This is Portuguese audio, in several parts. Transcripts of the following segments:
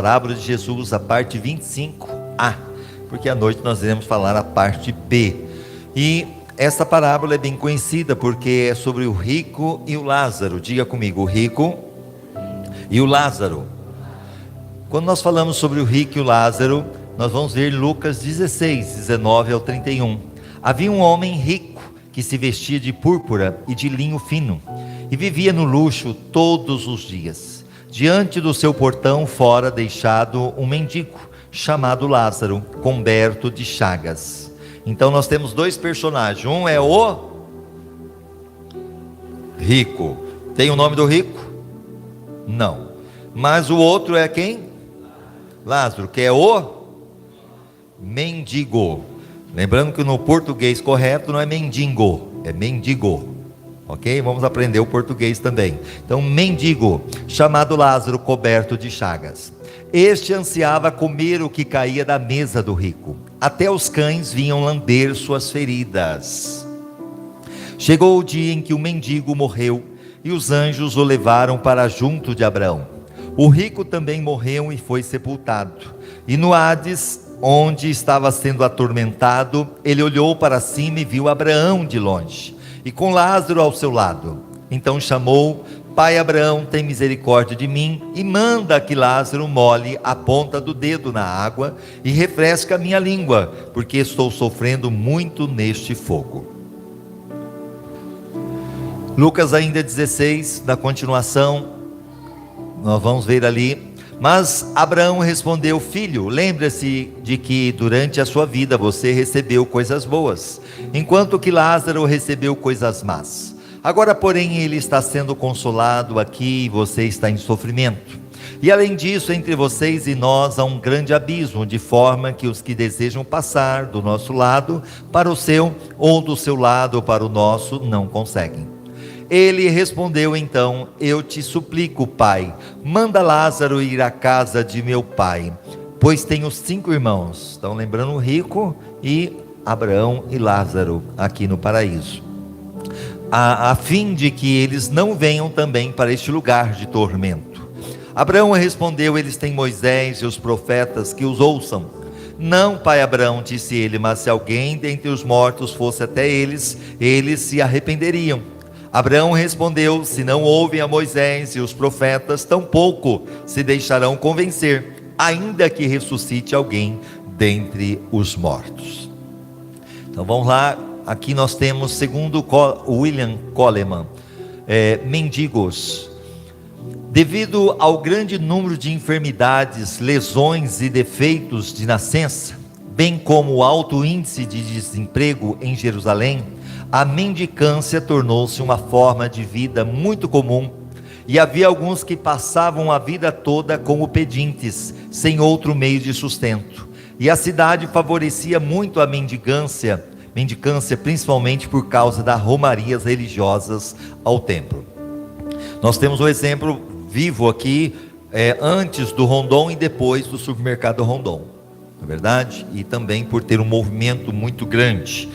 Parábola de Jesus, a parte 25A, porque à noite nós iremos falar a parte B. E essa parábola é bem conhecida porque é sobre o rico e o Lázaro. Diga comigo, o rico e o Lázaro. Quando nós falamos sobre o rico e o Lázaro, nós vamos ver Lucas 16, 19 ao 31. Havia um homem rico que se vestia de púrpura e de linho fino e vivia no luxo todos os dias. Diante do seu portão fora deixado um mendigo chamado Lázaro, coberto de chagas. Então nós temos dois personagens. Um é o rico. Tem o nome do rico? Não. Mas o outro é quem? Lázaro, que é o mendigo. Lembrando que no português correto não é mendigo, é mendigo. Ok? Vamos aprender o português também. Então, mendigo, chamado Lázaro, coberto de chagas. Este ansiava comer o que caía da mesa do rico. Até os cães vinham lamber suas feridas. Chegou o dia em que o mendigo morreu e os anjos o levaram para junto de Abraão. O rico também morreu e foi sepultado. E no Hades, onde estava sendo atormentado, ele olhou para cima e viu Abraão de longe, e com Lázaro ao seu lado. Então chamou: Pai Abraão, tem misericórdia de mim e manda que Lázaro molhe a ponta do dedo na água e refresque a minha língua, porque estou sofrendo muito neste fogo. Lucas ainda 16, da continuação, nós vamos ver ali. Mas Abraão respondeu: Filho, lembre-se de que durante a sua vida você recebeu coisas boas, enquanto que Lázaro recebeu coisas más. Agora, porém, ele está sendo consolado aqui e você está em sofrimento. E além disso, entre vocês e nós há um grande abismo, de forma que os que desejam passar do nosso lado para o seu, ou do seu lado para o nosso, não conseguem. Ele respondeu então: Eu te suplico, pai, manda Lázaro ir à casa de meu pai, pois tenho 5 irmãos. Estão lembrando o rico e Abraão e Lázaro aqui no paraíso, a fim de que eles não venham também para este lugar de tormento. Abraão respondeu: Eles têm Moisés e os profetas, que os ouçam. Não, pai Abraão, disse ele, mas se alguém dentre os mortos fosse até eles, eles se arrependeriam. Abraão respondeu: Se não ouvem a Moisés e os profetas, tampouco se deixarão convencer, ainda que ressuscite alguém dentre os mortos. Então vamos lá. Aqui nós temos, segundo William Coleman, mendigos. Devido ao grande número de enfermidades, lesões e defeitos de nascença, bem como o alto índice de desemprego em Jerusalém, a mendicância tornou-se uma forma de vida muito comum, e havia alguns que passavam a vida toda como pedintes, sem outro meio de sustento. E a cidade favorecia muito a mendicância, principalmente por causa das romarias religiosas ao templo. Nós temos um exemplo vivo aqui, antes do Rondon e depois do supermercado Rondon, não é verdade? E também por ter um movimento muito grande.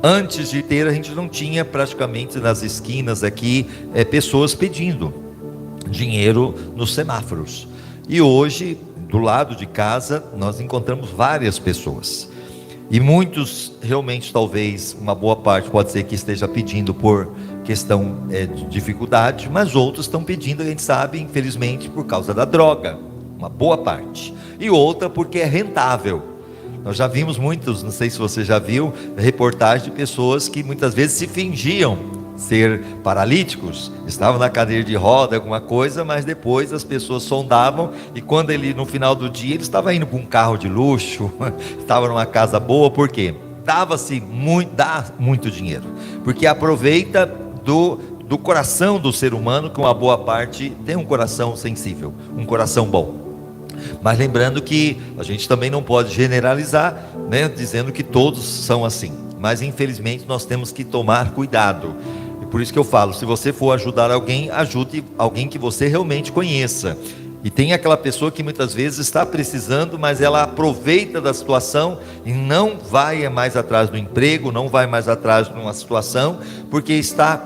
Antes de ter, a gente não tinha praticamente nas esquinas aqui pessoas pedindo dinheiro nos semáforos. E hoje, do lado de casa, nós encontramos várias pessoas. E muitos, realmente, talvez, uma boa parte pode ser que esteja pedindo por questão de dificuldade, mas outros estão pedindo, a gente sabe, infelizmente, por causa da droga, uma boa parte. E outra porque é rentável. Nós já vimos muitos, não sei se você já viu, reportagens de pessoas que muitas vezes se fingiam ser paralíticos, estavam na cadeira de roda, alguma coisa, mas depois as pessoas sondavam, e quando ele, no final do dia, ele estava indo para um carro de luxo, estava numa casa boa. Por quê? Dá muito dinheiro, porque aproveita do coração do ser humano, que uma boa parte tem um coração sensível, um coração bom. Mas lembrando que a gente também não pode generalizar, né, dizendo que todos são assim, mas infelizmente nós temos que tomar cuidado. E por isso que eu falo, se você for ajudar alguém, ajude alguém que você realmente conheça. E tem aquela pessoa que muitas vezes está precisando, mas ela aproveita da situação e não vai mais atrás do emprego, não vai mais atrás de uma situação, porque está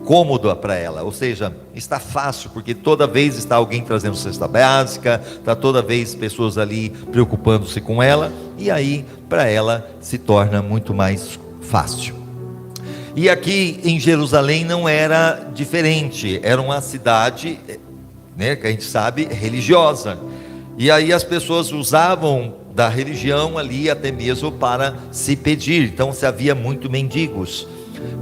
cômodo para ela, ou seja, está fácil, porque toda vez está alguém trazendo cesta básica, está toda vez pessoas ali preocupando-se com ela, e aí para ela se torna muito mais fácil. E aqui em Jerusalém não era diferente, era uma cidade, né, que a gente sabe, religiosa, e aí as pessoas usavam da religião ali até mesmo para se pedir, então se havia muito mendigos.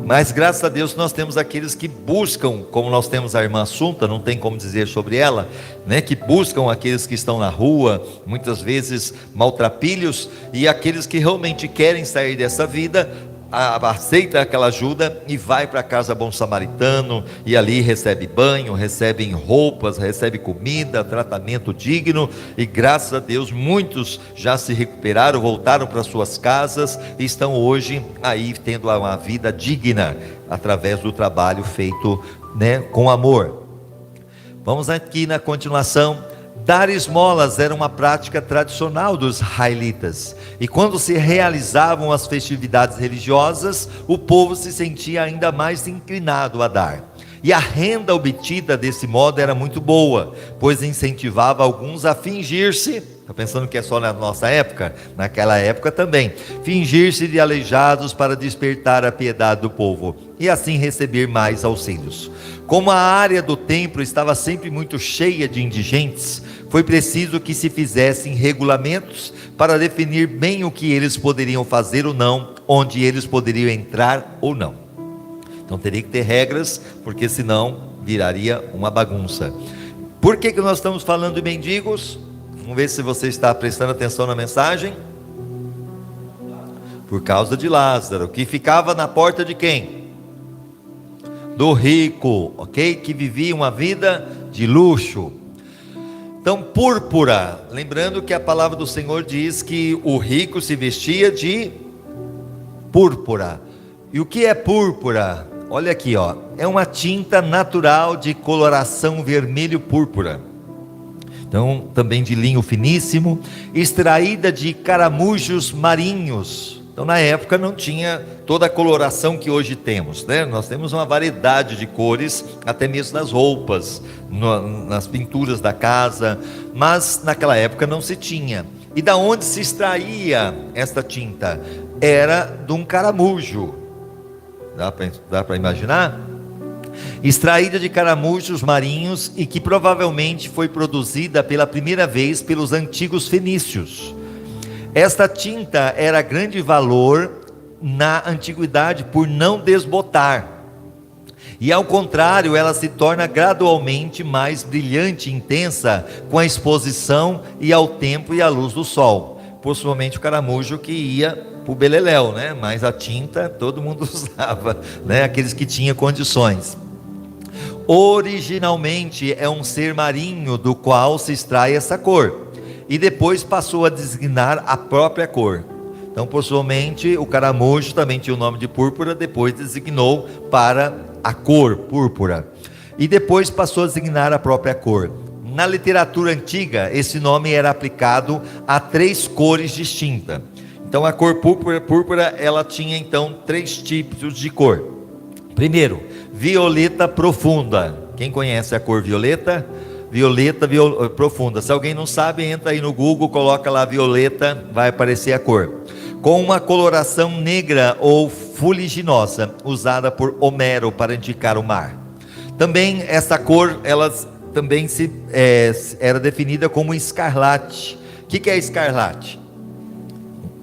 Mas graças a Deus nós temos aqueles que buscam, como nós temos a irmã Assunta, não tem como dizer sobre ela, né, que buscam aqueles que estão na rua, muitas vezes maltrapilhos, e aqueles que realmente querem sair dessa vida, aceita aquela ajuda e vai para a casa Bom Samaritano, e ali recebe banho, recebe roupas, recebe comida, tratamento digno, e graças a Deus muitos já se recuperaram, voltaram para suas casas e estão hoje aí tendo uma vida digna através do trabalho feito, né, com amor. Vamos aqui na continuação. Dar esmolas era uma prática tradicional dos israelitas, e quando se realizavam as festividades religiosas, o povo se sentia ainda mais inclinado a dar, e a renda obtida desse modo era muito boa, pois incentivava alguns a fingir-se, está pensando que é só na nossa época? Naquela época também, fingir-se de aleijados para despertar a piedade do povo, e assim receber mais auxílios. Como a área do templo estava sempre muito cheia de indigentes, foi preciso que se fizessem regulamentos para definir bem o que eles poderiam fazer ou não, onde eles poderiam entrar ou não. Então teria que ter regras, porque senão viraria uma bagunça. Por que nós estamos falando de mendigos? Vamos ver se você está prestando atenção na mensagem. Por causa de Lázaro, que ficava na porta de quem? Do rico, ok? Que vivia uma vida de luxo. Então, púrpura, lembrando que a palavra do Senhor diz que o rico se vestia de púrpura. E o que é púrpura? Olha aqui, ó, é uma tinta natural de coloração vermelho-púrpura. Então, também de linho finíssimo, extraída de caramujos marinhos. Então, na época não tinha toda a coloração que hoje temos, né? Nós temos uma variedade de cores, até mesmo nas roupas, nas pinturas da casa, mas naquela época não se tinha. E da onde se extraía esta tinta? Era de um caramujo. Dá para imaginar? Extraída de caramujos marinhos, e que provavelmente foi produzida pela primeira vez pelos antigos fenícios. Esta tinta era grande valor na antiguidade por não desbotar, e ao contrário, ela se torna gradualmente mais brilhante e intensa com a exposição e ao tempo e à luz do sol. Possivelmente o caramujo que ia para o beleléu, né? Mas a tinta todo mundo usava, né? Aqueles que tinham condições. Originalmente é um ser marinho do qual se extrai essa cor, e depois passou a designar a própria cor. Então, possivelmente, o caramujo também tinha o nome de púrpura, depois designou para a cor púrpura, e depois passou a designar a própria cor. Na literatura antiga, esse nome era aplicado a 3 cores distintas. Então, a cor púrpura, ela tinha então 3 tipos de cor. Primeiro, violeta profunda. Quem conhece a cor violeta? Violeta profunda. Se alguém não sabe, entra aí no Google, coloca lá violeta, vai aparecer a cor. Com uma coloração negra ou fuliginosa, usada por Homero para indicar o mar. Também essa cor, ela também era definida como escarlate. O que é escarlate?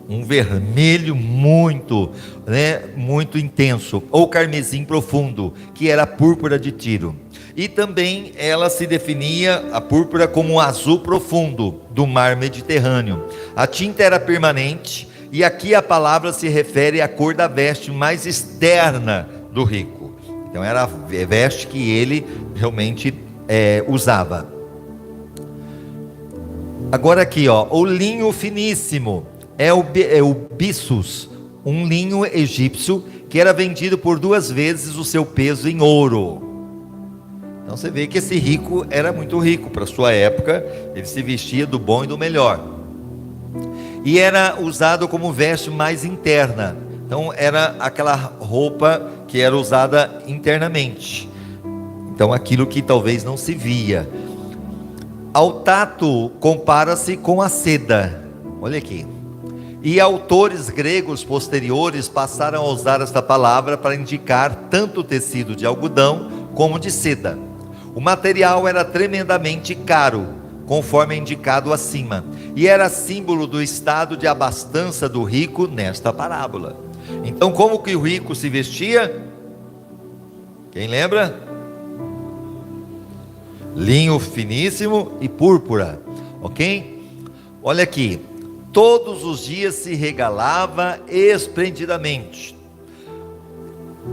Um vermelho muito, né, muito intenso, ou carmesim profundo, que era a púrpura de Tiro. E também ela se definia, a púrpura, como um azul profundo do mar Mediterrâneo. A tinta era permanente, e aqui a palavra se refere à cor da veste mais externa do rico. Então era a veste que ele realmente usava. Agora aqui, ó, o linho finíssimo é o byssus, um linho egípcio que era vendido por 2 vezes o seu peso em ouro. Então você vê que esse rico era muito rico para sua época, ele se vestia do bom e do melhor, e era usado como veste mais interna. Então era aquela roupa que era usada internamente. Então aquilo que talvez não se via. Ao tato compara-se com a seda. Olha aqui. E autores gregos posteriores passaram a usar esta palavra para indicar tanto o tecido de algodão como de seda. O material era tremendamente caro, conforme é indicado acima, e era símbolo do estado de abastança do rico nesta parábola. Então, como que o rico se vestia? Quem lembra? Linho finíssimo e púrpura, ok? Olha aqui, todos os dias se regalava esplendidamente.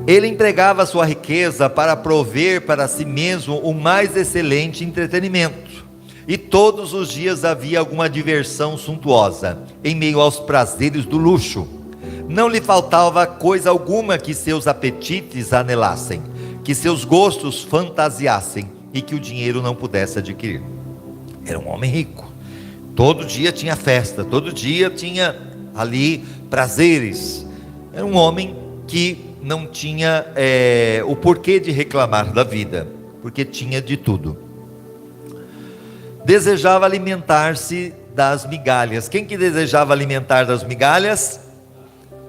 Ele empregava sua riqueza para prover para si mesmo o mais excelente entretenimento. E todos os dias havia alguma diversão suntuosa, em meio aos prazeres do luxo. Não lhe faltava coisa alguma que seus apetites anelassem, que seus gostos fantasiassem, e que o dinheiro não pudesse adquirir. Era um homem rico. Todo dia tinha festa, todo dia tinha ali prazeres. Era um homem que não tinha o porquê de reclamar da vida, porque tinha de tudo. Desejava alimentar-se das migalhas. Quem que desejava alimentar das migalhas?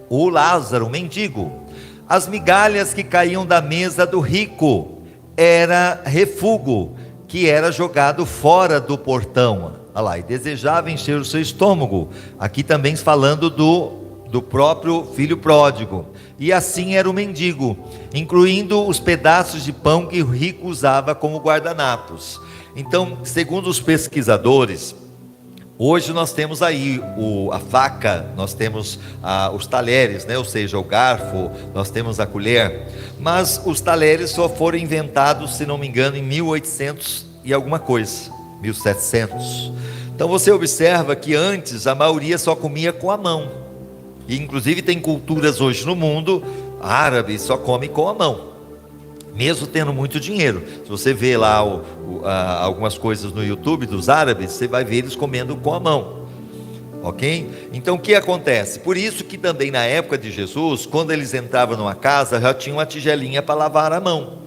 O Lázaro, o mendigo. As migalhas que caíam da mesa do rico era refúgio, que era jogado fora do portão. Olha lá, e desejava encher o seu estômago. Aqui também falando do próprio filho pródigo. E assim era o mendigo, incluindo os pedaços de pão que o rico usava como guardanapos. Então, segundo os pesquisadores, hoje nós temos aí a faca, nós temos os talheres, né? Ou seja, o garfo, nós temos a colher. Mas os talheres só foram inventados, se não me engano, em 1800 e alguma coisa, 1700. Então você observa que antes a maioria só comia com a mão. E inclusive tem culturas hoje no mundo, árabes só comem com a mão, mesmo tendo muito dinheiro. Se você vê lá algumas coisas no YouTube dos árabes, você vai ver eles comendo com a mão, ok? Então o que acontece? Por isso que também na época de Jesus, quando eles entravam numa casa, já tinha uma tigelinha para lavar a mão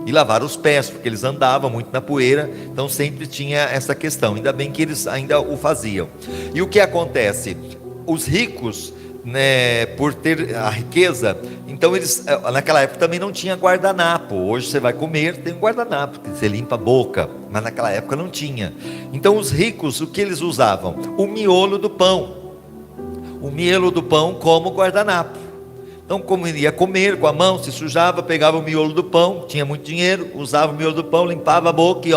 e lavar os pés, porque eles andavam muito na poeira, então sempre tinha essa questão. Ainda bem que eles ainda o faziam. E o que acontece? Os ricos, né, por ter a riqueza, então eles, naquela época também não tinha guardanapo. Hoje você vai comer, tem um guardanapo, que você limpa a boca, mas naquela época não tinha. Então os ricos, o que eles usavam? O miolo do pão, como guardanapo. Então, como ele ia comer com a mão, se sujava, pegava o miolo do pão, tinha muito dinheiro, usava o miolo do pão, limpava a boca e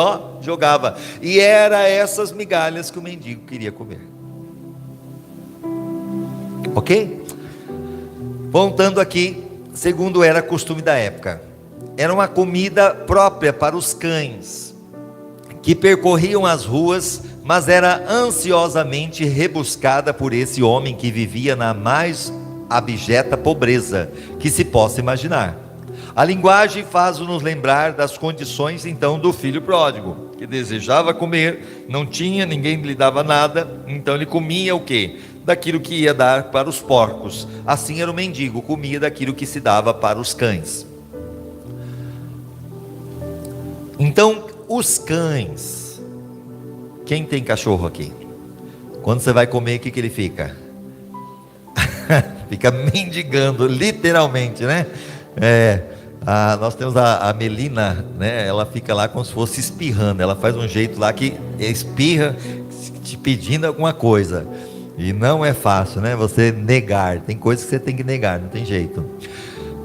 jogava. E era essas migalhas que o mendigo queria comer. Ok? Voltando aqui, segundo era costume da época, era uma comida própria para os cães, que percorriam as ruas, mas era ansiosamente rebuscada por esse homem que vivia na mais abjeta pobreza que se possa imaginar. A linguagem faz-nos lembrar das condições então do filho pródigo, que desejava comer, não tinha, ninguém lhe dava nada, então ele comia o quê? Daquilo que ia dar para os porcos. Assim era o mendigo, comia daquilo que se dava para os cães. Então, os cães, quem tem cachorro aqui? Quando você vai comer, o que ele fica? Fica mendigando, literalmente, né? Nós temos a Melina, né? Ela fica lá como se fosse espirrando. Ela faz um jeito lá que espirra, te pedindo alguma coisa. E não é fácil, né? Você negar. Tem coisas que você tem que negar, não tem jeito.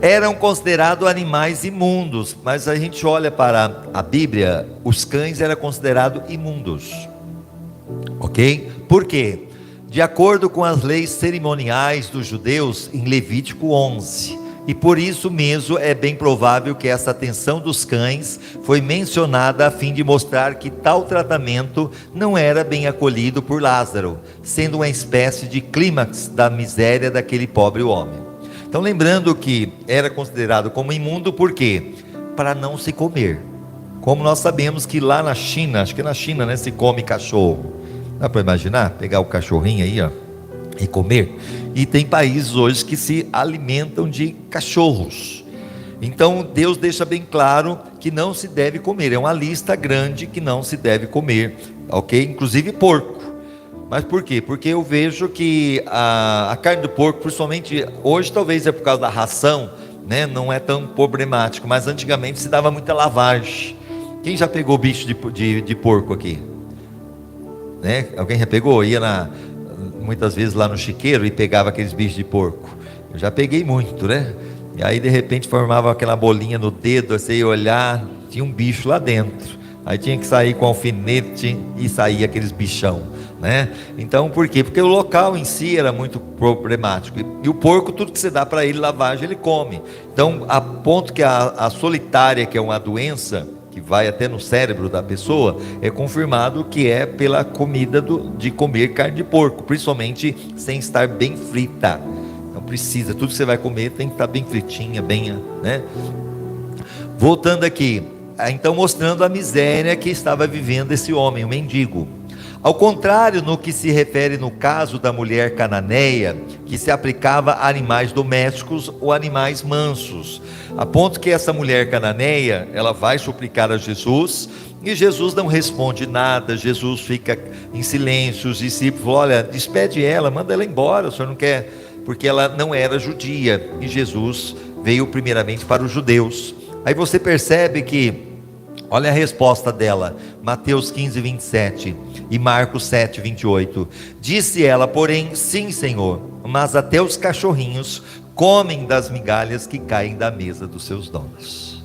Eram considerados animais imundos, mas a gente olha para a Bíblia, os cães eram considerados imundos. Ok? Por quê? De acordo com as leis cerimoniais dos judeus em Levítico 11, e por isso mesmo é bem provável que essa atenção dos cães foi mencionada a fim de mostrar que tal tratamento não era bem acolhido por Lázaro, sendo uma espécie de clímax da miséria daquele pobre homem. Então, lembrando que era considerado como imundo, por quê? Para não se comer. Como nós sabemos que lá na China, acho que na China, né, se come cachorro. Dá para imaginar? Pegar o cachorrinho aí, e comer. E tem países hoje que se alimentam de cachorros. Então Deus deixa bem claro que não se deve comer, é uma lista grande que não se deve comer, ok? Inclusive porco. Mas por quê? Porque eu vejo que a carne do porco, principalmente hoje, talvez é por causa da ração, né? Não é tão problemático, mas antigamente se dava muita lavagem. Quem já pegou bicho de porco aqui? Né? Alguém já pegou? Ia muitas vezes lá no chiqueiro e pegava aqueles bichos de porco. Eu já peguei muito, né? E aí de repente formava aquela bolinha no dedo, você ia olhar, tinha um bicho lá dentro. Aí tinha que sair com alfinete e saía aqueles bichão, né? Então por quê? Porque o local em si era muito problemático. E o porco, tudo que você dá para ele lavagem, ele come. Então, a ponto que a solitária, que é uma doença que vai até no cérebro da pessoa, é confirmado que é pela comida de comer carne de porco, principalmente sem estar bem frita. Não precisa, tudo que você vai comer tem que estar bem fritinha, bem, né? Voltando aqui, então mostrando a miséria que estava vivendo esse homem, o mendigo. Ao contrário, no que se refere no caso da mulher cananeia, que se aplicava a animais domésticos ou animais mansos, a ponto que essa mulher cananeia, ela vai suplicar a Jesus, e Jesus não responde nada. Jesus fica em silêncio. Os discípulos falam: olha, despede ela, manda ela embora, o senhor não quer, porque ela não era judia, e Jesus veio primeiramente para os judeus. Aí você percebe que, olha a resposta dela, Mateus 15, 27 e Marcos 7, 28. Disse ela, porém: sim, Senhor, mas até os cachorrinhos comem das migalhas que caem da mesa dos seus donos.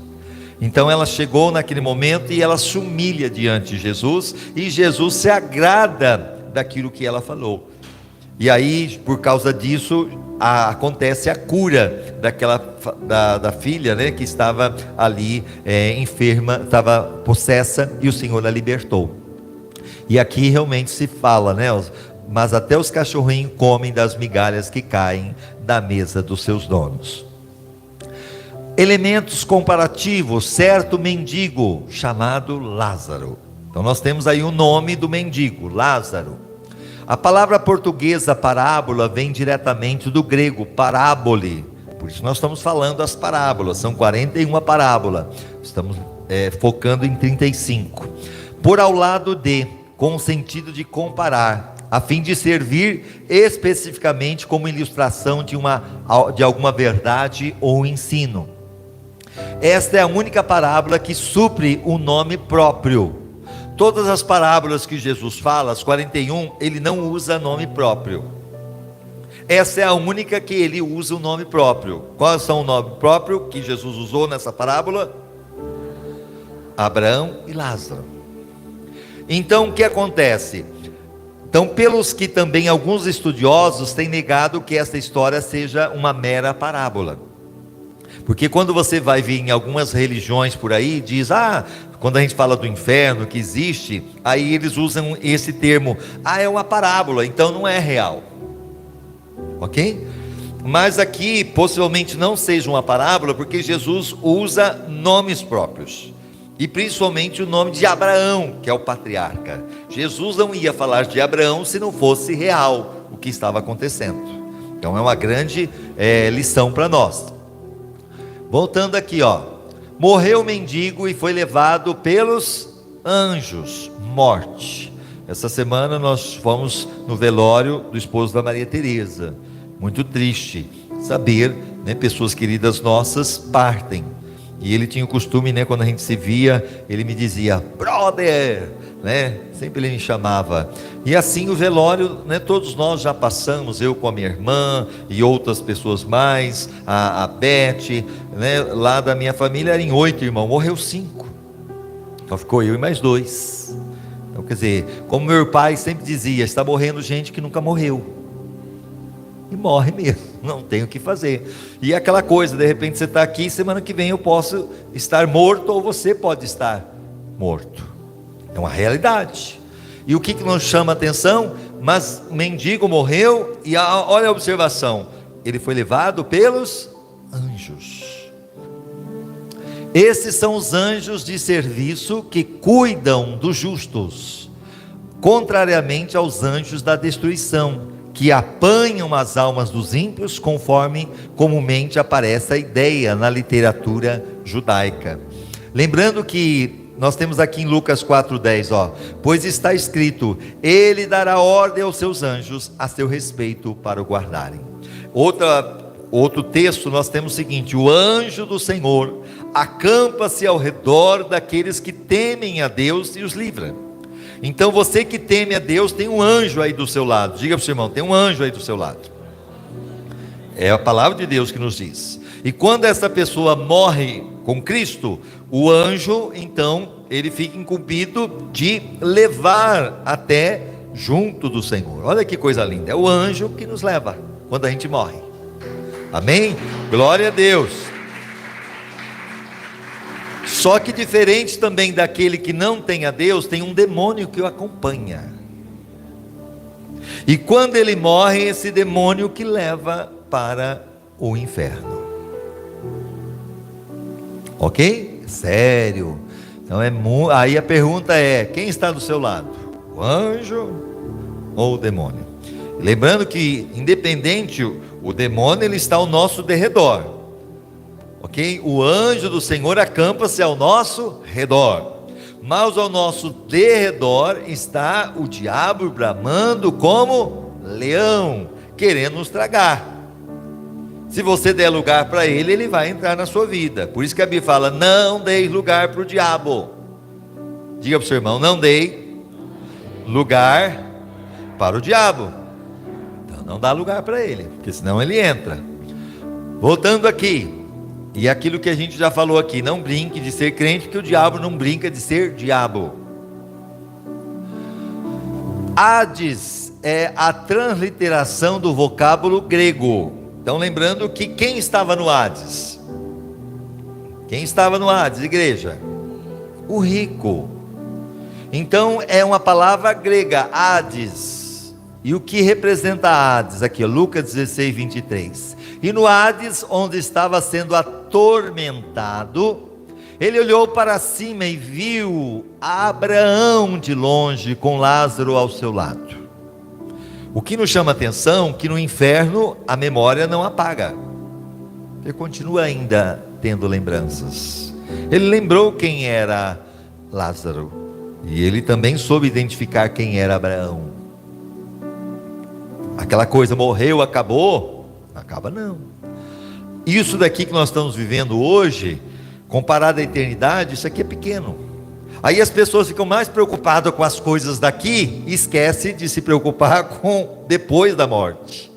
Então ela chegou naquele momento e ela se humilha diante de Jesus, e Jesus se agrada daquilo que ela falou. E aí, por causa disso, acontece a cura da filha, né, que estava ali enferma, estava possessa, e o Senhor a libertou. E aqui realmente se fala, né, mas até os cachorrinhos comem das migalhas que caem da mesa dos seus donos. Elementos comparativos: certo mendigo chamado Lázaro. Então nós temos aí o nome do mendigo, Lázaro. A palavra portuguesa parábola vem diretamente do grego parábole, por isso nós estamos falando das parábolas, são 41 parábolas, estamos focando em 35. Por ao lado de, com o sentido de comparar, a fim de servir especificamente como ilustração de alguma verdade ou ensino. Esta é a única parábola que supre o nome próprio. Todas as parábolas que Jesus fala, as 41, ele não usa nome próprio. Essa é a única que ele usa o nome próprio. Quais são o nome próprio que Jesus usou nessa parábola? Abraão e Lázaro. Então o que acontece? Então, pelos que também alguns estudiosos têm negado que essa história seja uma mera parábola. Porque quando você vai ver em algumas religiões por aí, diz, quando a gente fala do inferno que existe, aí eles usam esse termo, é uma parábola, então não é real, ok? Mas aqui possivelmente não seja uma parábola, porque Jesus usa nomes próprios, e principalmente o nome de Abraão, que é o patriarca. Jesus não ia falar de Abraão se não fosse real o que estava acontecendo. Então é uma grande lição para nós. Voltando aqui, morreu o mendigo e foi levado pelos anjos, morte. Essa semana nós fomos no velório do esposo da Maria Teresa. Muito triste saber, né, pessoas queridas nossas partem. E ele tinha o costume, né, quando a gente se via, ele me dizia, brother, né? Sempre ele me chamava. E assim o velório, né, todos nós já passamos, eu com a minha irmã e outras pessoas mais, a Beth, né, lá da minha família eram 8 irmãos, morreu 5. Então ficou eu e mais 2. Então, quer dizer, como meu pai sempre dizia, está morrendo gente que nunca morreu. E morre mesmo, não tem o que fazer. E aquela coisa, de repente você está aqui, semana que vem eu posso estar morto, ou você pode estar morto. É uma realidade. E o que nos chama a atenção? Mas o mendigo morreu, e olha a observação, ele foi levado pelos anjos. Esses são os anjos de serviço que cuidam dos justos, contrariamente aos anjos da destruição, que apanham as almas dos ímpios, conforme comumente aparece a ideia na literatura judaica. Lembrando que nós temos aqui em Lucas 4,10, pois está escrito: ele dará ordem aos seus anjos a seu respeito para o guardarem. Outro texto nós temos o seguinte: o anjo do Senhor acampa-se ao redor daqueles que temem a Deus e os livra. Então você que teme a Deus, tem um anjo aí do seu lado. Diga para o seu irmão: tem um anjo aí do seu lado. É a palavra de Deus que nos diz. E quando essa pessoa morre com Cristo, o anjo, então, ele fica incumbido de levar até junto do Senhor. Olha que coisa linda, é o anjo que nos leva quando a gente morre. Amém? Glória a Deus. Só que diferente também daquele que não tem a Deus, tem um demônio que o acompanha. E quando ele morre, esse demônio que leva para o inferno. Ok? Sério. Então aí a pergunta é: quem está do seu lado? O anjo ou o demônio? Lembrando que, independente, o demônio ele está ao nosso derredor. Ok? O anjo do Senhor acampa-se ao nosso redor. Mas ao nosso derredor está o diabo bramando como leão, querendo nos tragar. Se você der lugar para ele, ele vai entrar na sua vida. Por isso que a Bíblia fala: não deis lugar para o diabo. Diga para o seu irmão: não dei lugar para o diabo. Então não dá lugar para ele, porque senão ele entra. Voltando aqui, e aquilo que a gente já falou aqui: não brinque de ser crente, porque o diabo não brinca de ser diabo. Hades é a transliteração do vocábulo grego. Então, lembrando que quem estava no Hades? Quem estava no Hades, igreja? O rico. Então, é uma palavra grega, Hades. E o que representa Hades? Aqui, Lucas 16, 23. E no Hades, onde estava sendo atormentado, ele olhou para cima e viu Abraão de longe, com Lázaro ao seu lado. O que nos chama a atenção, que no inferno a memória não apaga. Ele continua ainda tendo lembranças. Ele lembrou quem era Lázaro. E ele também soube identificar quem era Abraão. Aquela coisa, morreu, acabou? Acaba não. Isso daqui que nós estamos vivendo hoje, comparado à eternidade, isso aqui é pequeno. Aí as pessoas ficam mais preocupadas com as coisas daqui e esquecem de se preocupar com depois da morte.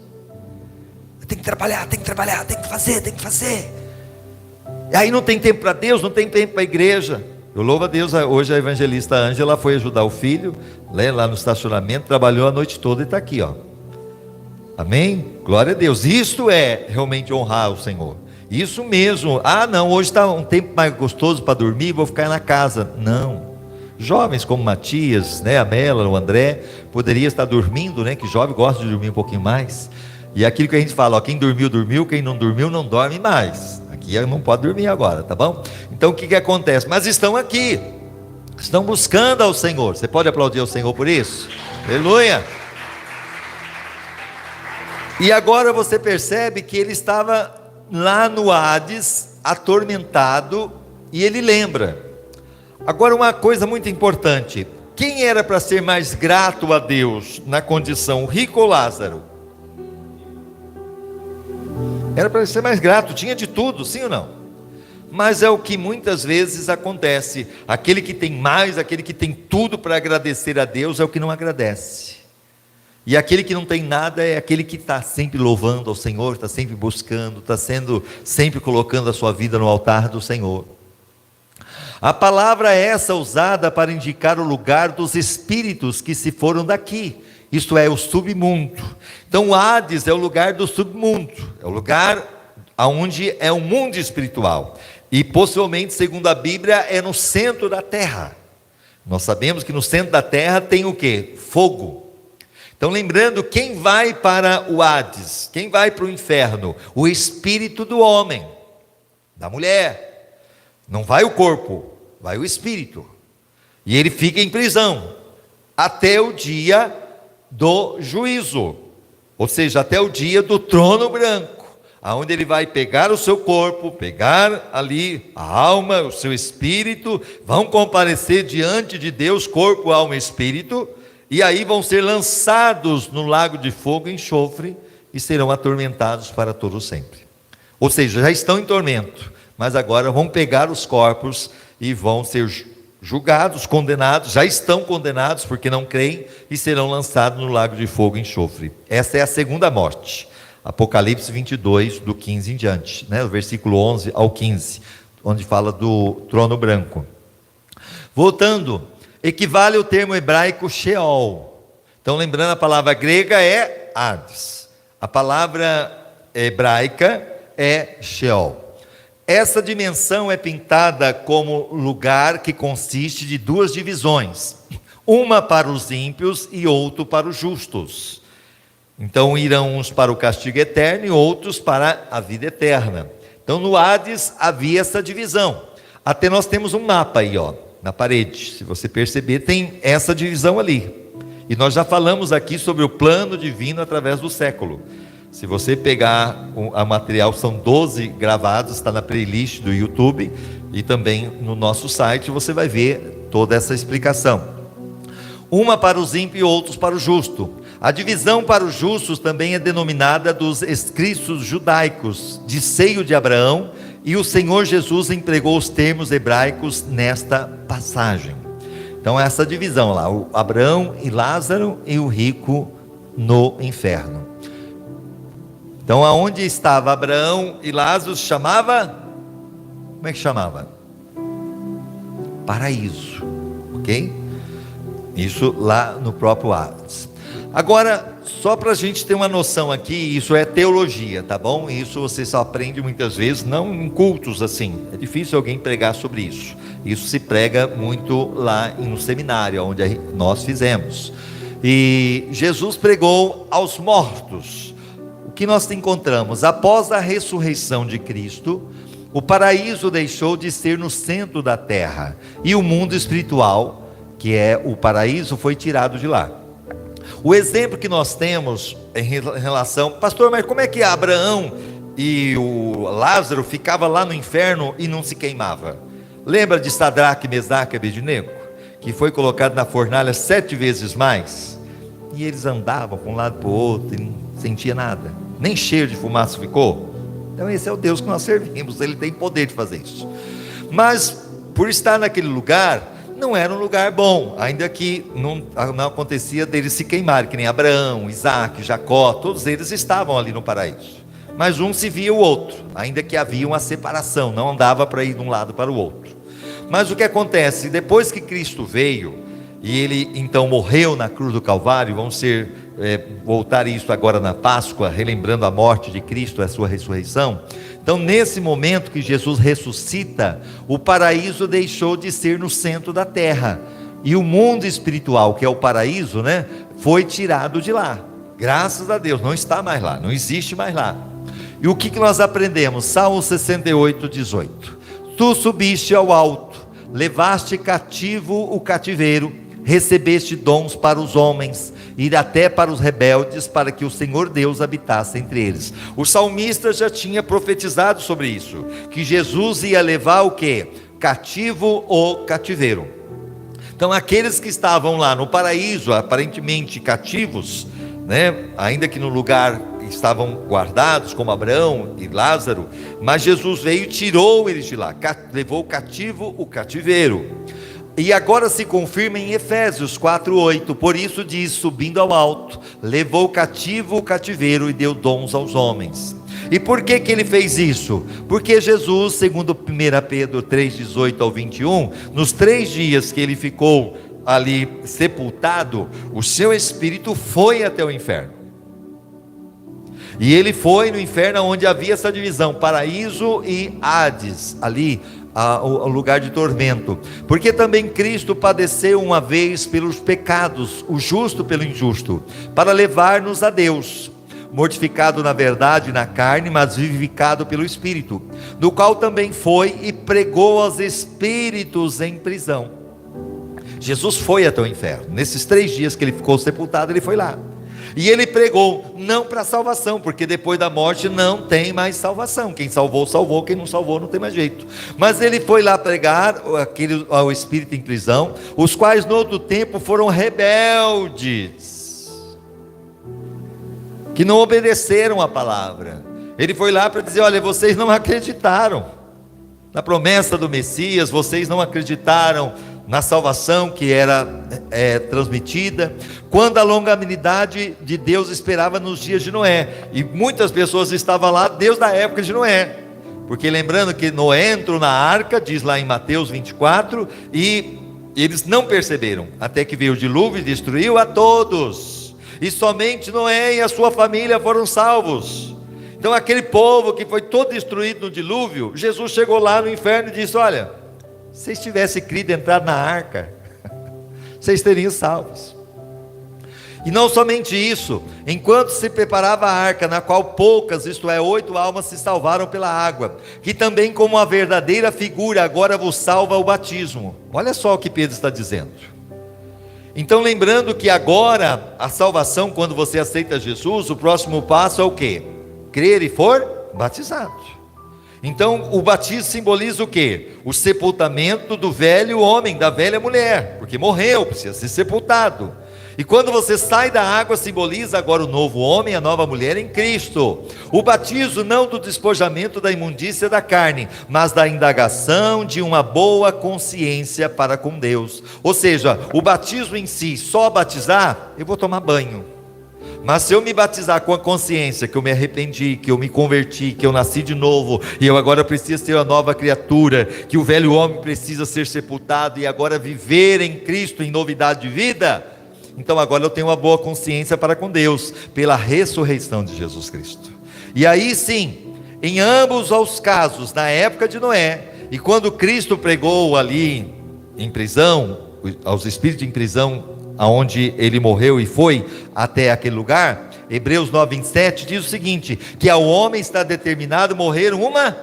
Tem que trabalhar, tem que trabalhar, tem que fazer. E aí não tem tempo para Deus, não tem tempo para a igreja. Eu louvo a Deus, hoje a evangelista Ângela foi ajudar o filho, lá no estacionamento, trabalhou a noite toda e está aqui, Amém? Glória a Deus. Isto é realmente honrar o Senhor. Isso mesmo. Não, hoje está um tempo mais gostoso para dormir, vou ficar na casa. Não. Jovens como Matias, a Mela, o André, poderia estar dormindo, que jovem gosta de dormir um pouquinho mais. E aquilo que a gente fala, quem dormiu, dormiu, quem não dormiu, não dorme mais. Aqui não pode dormir agora, tá bom? Então o que acontece? Mas estão aqui, estão buscando ao Senhor. Você pode aplaudir ao Senhor por isso? Aleluia! E agora você percebe que ele estava lá no Hades, atormentado, e ele lembra. Agora uma coisa muito importante: quem era para ser mais grato a Deus na condição rico ou Lázaro? Era para ser mais grato, tinha de tudo, sim ou não? Mas é o que muitas vezes acontece: aquele que tem mais, aquele que tem tudo para agradecer a Deus, é o que não agradece. E aquele que não tem nada é aquele que está sempre louvando ao Senhor, está sempre buscando, está sempre colocando a sua vida no altar do Senhor. A palavra é essa usada para indicar o lugar dos espíritos que se foram daqui, isto é, o submundo. Então o Hades é o lugar do submundo, é o lugar onde é o mundo espiritual. E possivelmente, segundo a Bíblia, é no centro da terra. Nós sabemos que no centro da terra tem o quê? Fogo. Então lembrando, quem vai para o Hades? Quem vai para o inferno? O espírito do homem, da mulher. Não vai o corpo, vai o espírito. E ele fica em prisão até o dia do juízo. ou seja, até o dia do trono branco, aonde ele vai pegar o seu corpo, pegar ali a alma, o seu espírito, vão comparecer diante de Deus, corpo, alma e espírito, e aí vão ser lançados no lago de fogo e enxofre, e serão atormentados para todo sempre. Ou seja, já estão em tormento, mas agora vão pegar os corpos e vão ser julgados, condenados, já estão condenados porque não creem, e serão lançados no lago de fogo e enxofre. Essa é a segunda morte. Apocalipse 22, do 15 em diante, né? O versículo 11 ao 15, onde fala do trono branco. Voltando, equivale o termo hebraico Sheol. Então, lembrando, a palavra grega é Hades, a palavra hebraica é Sheol. Essa dimensão é pintada como lugar que consiste de duas divisões, uma para os ímpios e outra para os justos. Então irão uns para o castigo eterno e outros para a vida eterna. Então no Hades havia essa divisão. Até nós temos um mapa aí, ó, na parede. Se você perceber, tem essa divisão ali. E nós já falamos aqui sobre o plano divino através do século. Se você pegar o material, são 12 gravados, está na playlist do YouTube e também no nosso site, você vai ver toda essa explicação. Uma para os ímpios e outros para o justo. A divisão para os justos também é denominada dos escritos judaicos, de seio de Abraão, e o Senhor Jesus empregou os termos hebraicos nesta passagem. Então essa divisão lá, o Abraão e Lázaro e o rico no inferno. Então aonde estava Abraão e Lázaro chamava, como é que chamava? Paraíso, ok? Isso lá no próprio Hades. Agora, só para a gente ter uma noção aqui, isso é teologia, tá bom? Isso você só aprende muitas vezes, não em cultos assim, é difícil alguém pregar sobre isso. Isso se prega muito lá no seminário, onde nós fizemos. E Jesus pregou aos mortos. O que nós encontramos? Após a ressurreição de Cristo, o paraíso deixou de ser no centro da terra, e o mundo espiritual, que é o paraíso, foi tirado de lá. O exemplo que nós temos em relação, pastor, mas como é que Abraão e o Lázaro ficavam lá no inferno e não se queimava? Lembra de Sadraque, Mesaque e Abednego, que foi colocado na fornalha 7 vezes mais? E eles andavam para um lado para o outro e não sentia nada, nem cheiro de fumaça ficou. Então esse é o Deus que nós servimos, Ele tem poder de fazer isso. Mas por estar naquele lugar, não era um lugar bom, ainda que não acontecia deles se queimarem, que nem Abraão, Isaac, Jacó, todos eles estavam ali no paraíso. Mas um se via o outro, ainda que havia uma separação, não andava para ir de um lado para o outro. Mas o que acontece? Depois que Cristo veio, e Ele então morreu na cruz do Calvário, vamos voltar isso agora na Páscoa, relembrando a morte de Cristo, a sua ressurreição. Então nesse momento que Jesus ressuscita, o paraíso deixou de ser no centro da terra, e o mundo espiritual, que é o paraíso, né, foi tirado de lá. Graças a Deus, não está mais lá, não existe mais lá. E o que nós aprendemos? Salmo 68, 18. Tu subiste ao alto, levaste cativo o cativeiro, recebeste dons para os homens, ir até para os rebeldes, para que o Senhor Deus habitasse entre eles. O salmista já tinha profetizado sobre isso, que Jesus ia levar o quê? Cativo o cativeiro. Então aqueles que estavam lá no paraíso, aparentemente cativos, né, ainda que no lugar estavam guardados, como Abraão e Lázaro, mas Jesus veio e tirou eles de lá, levou cativo o cativeiro. E agora se confirma em Efésios 4:8, por isso diz, subindo ao alto, levou cativo o cativeiro e deu dons aos homens. E por que ele fez isso? Porque Jesus, segundo 1 Pedro 3:18 ao 21, nos 3 dias que ele ficou ali sepultado, o seu espírito foi até o inferno. E ele foi no inferno onde havia essa divisão, paraíso e Hades, ali o lugar de tormento, porque também Cristo padeceu uma vez pelos pecados, o justo pelo injusto, para levar-nos a Deus, mortificado na verdade na carne, mas vivificado pelo Espírito, do qual também foi e pregou aos espíritos em prisão. Jesus foi até o inferno, nesses 3 dias que ele ficou sepultado, ele foi lá. E ele pregou, não para salvação, porque depois da morte não tem mais salvação. Quem salvou, salvou, quem não salvou, não tem mais jeito. Mas ele foi lá pregar ao espírito em prisão, os quais no outro tempo foram rebeldes, que não obedeceram a palavra. Ele foi lá para dizer: olha, vocês não acreditaram na promessa do Messias, vocês não acreditaram na salvação que era transmitida, quando a longanimidade de Deus esperava nos dias de Noé. E muitas pessoas estavam lá desde a época de Noé, porque lembrando que Noé entrou na arca, diz lá em Mateus 24, e eles não perceberam, até que veio o dilúvio e destruiu a todos, e somente Noé e a sua família foram salvos. Então aquele povo que foi todo destruído no dilúvio, Jesus chegou lá no inferno e disse: olha, se vocês tivessem crido entrar na arca, vocês teriam salvos. E não somente isso, enquanto se preparava a arca, na qual poucas, isto é, 8 almas se salvaram pela água, que também como a verdadeira figura agora vos salva o batismo. Olha só o que Pedro está dizendo. Então lembrando que agora a salvação, quando você aceita Jesus, o próximo passo é o quê? Crer e for batizado. Então o batismo simboliza o quê? O sepultamento do velho homem, da velha mulher, porque morreu, precisa ser sepultado. E quando você sai da água, simboliza agora o novo homem, a nova mulher em Cristo. O batismo não do despojamento da imundícia da carne, mas da indagação de uma boa consciência para com Deus. Ou seja, o batismo em si, só batizar, eu vou tomar banho. Mas se eu me batizar com a consciência que eu me arrependi, que eu me converti, que eu nasci de novo, e eu agora preciso ser uma nova criatura, que o velho homem precisa ser sepultado, e agora viver em Cristo em novidade de vida, então agora eu tenho uma boa consciência para com Deus, pela ressurreição de Jesus Cristo. E aí sim, em ambos os casos, na época de Noé, e quando Cristo pregou ali em prisão, aos espíritos em prisão, aonde ele morreu e foi até aquele lugar, Hebreus 9:27 diz o seguinte: que ao homem está determinado morrer uma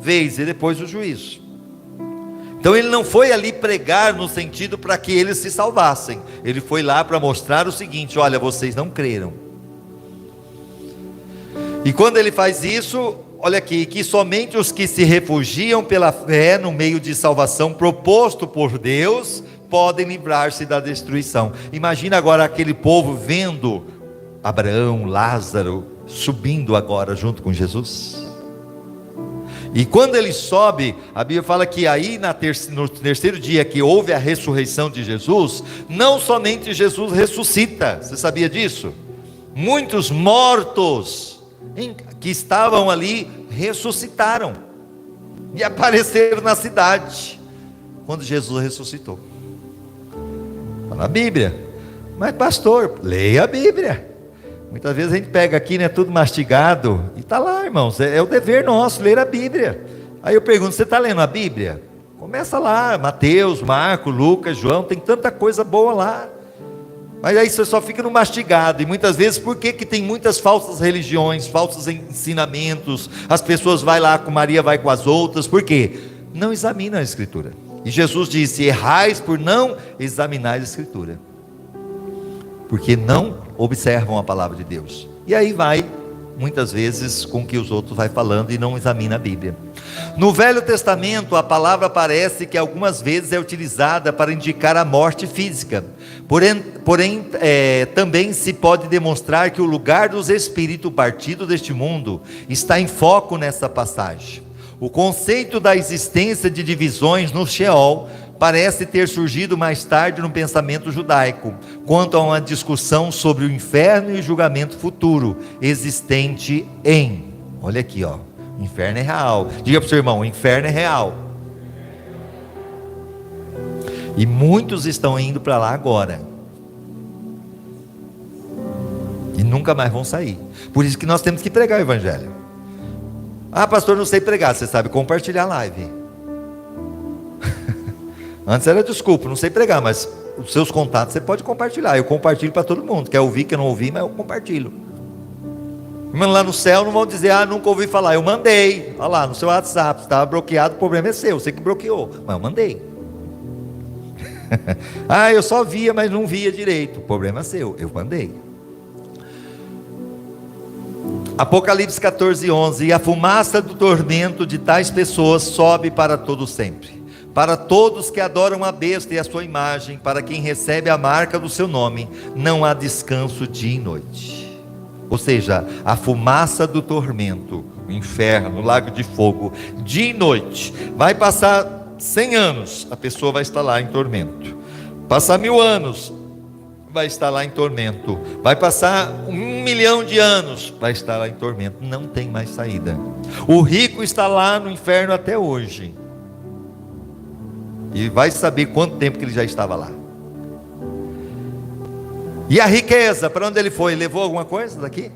vez e depois o juízo. Então ele não foi ali pregar no sentido para que eles se salvassem, ele foi lá para mostrar o seguinte: olha, vocês não creram. E quando ele faz isso, olha aqui, que somente os que se refugiam pela fé no meio de salvação proposto por Deus podem livrar-se da destruição. Imagina agora aquele povo vendo Abraão, Lázaro subindo agora junto com Jesus. E quando ele sobe, a Bíblia fala que aí no terceiro dia que houve a ressurreição de Jesus, não somente Jesus ressuscita, você sabia disso? Muitos mortos que estavam ali ressuscitaram e apareceram na cidade quando Jesus ressuscitou. Está na Bíblia. Mas pastor, leia a Bíblia. Muitas vezes a gente pega aqui, né, tudo mastigado, e está lá, irmãos, é o dever nosso ler a Bíblia. Aí eu pergunto: você está lendo a Bíblia? Começa lá, Mateus, Marcos, Lucas, João, tem tanta coisa boa lá. Mas aí você só fica no mastigado. E muitas vezes, por que tem muitas falsas religiões, falsos ensinamentos? As pessoas vão lá com Maria, vai com as outras. Por quê? Não examinam a Escritura. E Jesus disse: errais por não examinar a Escritura, porque não observam a palavra de Deus. E aí vai, muitas vezes, com o que os outros vai falando e não examina a Bíblia. No Velho Testamento, a palavra parece que algumas vezes é utilizada para indicar a morte física. Porém, também se pode demonstrar que o lugar dos espíritos partidos deste mundo está em foco nessa passagem. O conceito da existência de divisões no Sheol parece ter surgido mais tarde no pensamento judaico, quanto a uma discussão sobre o inferno e o julgamento futuro, existente em... Olha aqui, ó, o inferno é real. Diga para o seu irmão: o inferno é real. E muitos estão indo para lá agora, e nunca mais vão sair. Por isso que nós temos que pregar o Evangelho. Ah, pastor, não sei pregar. Você sabe compartilhar a live. Antes era desculpa, não sei pregar, mas os seus contatos você pode compartilhar. Eu compartilho para todo mundo. Quer ouvir, quer não ouvir, mas eu compartilho. Mas lá no céu não vão dizer: ah, nunca ouvi falar. Eu mandei. Olha lá, no seu WhatsApp, estava bloqueado, o problema é seu, você que bloqueou. Mas eu mandei. Ah, eu só via, mas não via direito. O problema é seu, eu mandei. Apocalipse 14:11. E a fumaça do tormento de tais pessoas sobe para todo sempre, para todos que adoram a besta e a sua imagem, para quem recebe a marca do seu nome, não há descanso dia e noite. Ou seja, a fumaça do tormento, o inferno, o lago de fogo, dia e noite. Vai passar 100 anos, a pessoa vai estar lá em tormento. Passar 1000 anos, vai estar lá em tormento. Vai passar 1.000.000 de anos, vai estar lá em tormento. Não tem mais saída. O rico está lá no inferno até hoje, e vai saber quanto tempo que ele já estava lá. E a riqueza, para onde ele foi? Levou alguma coisa daqui?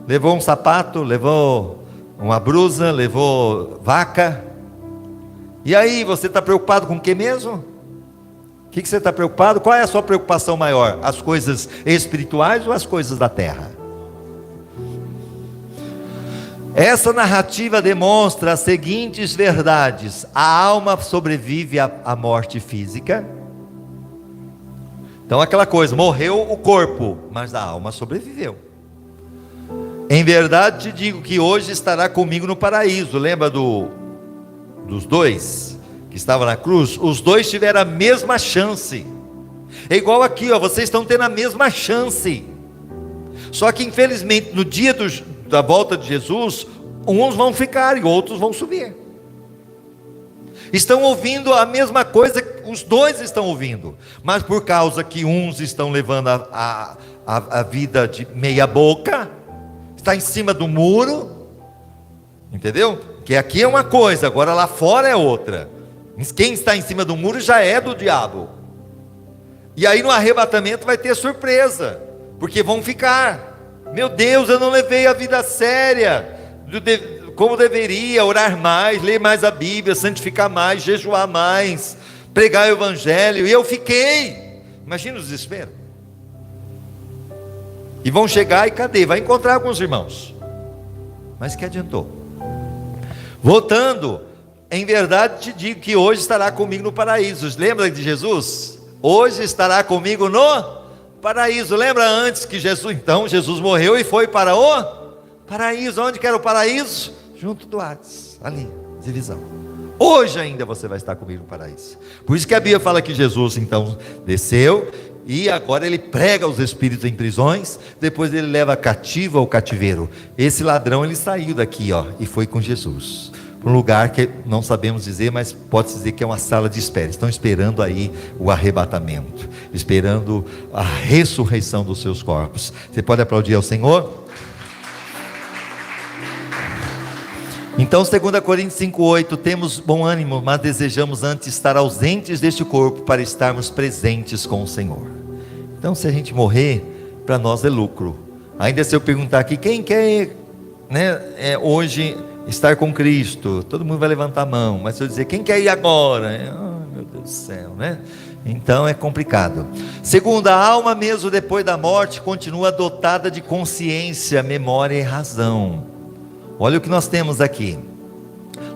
Levou um sapato, levou uma blusa, levou vaca. E aí, você está preocupado com o que mesmo? O que você está preocupado? Qual é a sua preocupação maior? As coisas espirituais ou as coisas da terra? Essa narrativa demonstra as seguintes verdades: a alma sobrevive à morte física. Então aquela coisa, morreu o corpo, mas a alma sobreviveu. Em verdade te digo que hoje estará comigo no paraíso. Lembra dos dois que estavam na cruz? Os dois tiveram a mesma chance. É igual aqui, ó, vocês estão tendo a mesma chance. Só que infelizmente no dia da volta de Jesus, uns vão ficar e outros vão subir. Estão ouvindo a mesma coisa, os dois estão ouvindo, mas por causa que uns estão levando a vida de meia boca, está em cima do muro, entendeu? Que aqui é uma coisa, agora lá fora é outra. Quem está em cima do muro já é do diabo. E aí no arrebatamento vai ter surpresa, porque vão ficar: meu Deus, eu não levei a vida a séria, como deveria, orar mais, ler mais a Bíblia, santificar mais, jejuar mais, pregar o Evangelho, e eu fiquei. Imagina o desespero. E vão chegar e cadê? Vai encontrar alguns irmãos, mas que adiantou? Voltando, em verdade te digo que hoje estará comigo no paraíso. Lembra de Jesus? Hoje estará comigo no paraíso. Lembra antes que Jesus morreu e foi para o paraíso. Onde que era o paraíso? Junto do Hades, ali, divisão. Hoje ainda você vai estar comigo no paraíso. Por isso que a Bíblia fala que Jesus então desceu, e agora ele prega os espíritos em prisões, depois ele leva cativo ao cativeiro. Esse ladrão, ele saiu daqui, ó, e foi com Jesus para um lugar que não sabemos dizer, mas pode-se dizer que é uma sala de espera. Estão esperando aí o arrebatamento, esperando a ressurreição dos seus corpos. Você pode aplaudir ao Senhor? Então 2 Coríntios 5:8, temos bom ânimo, mas desejamos antes estar ausentes deste corpo, para estarmos presentes com o Senhor. Então se a gente morrer, para nós é lucro. Ainda se eu perguntar aqui, quem quer, hoje estar com Cristo? Todo mundo vai levantar a mão. Mas se eu dizer, quem quer ir agora? Meu Deus do céu, Então é complicado. Segundo, a alma mesmo depois da morte continua dotada de consciência, memória e razão. Olha o que nós temos aqui,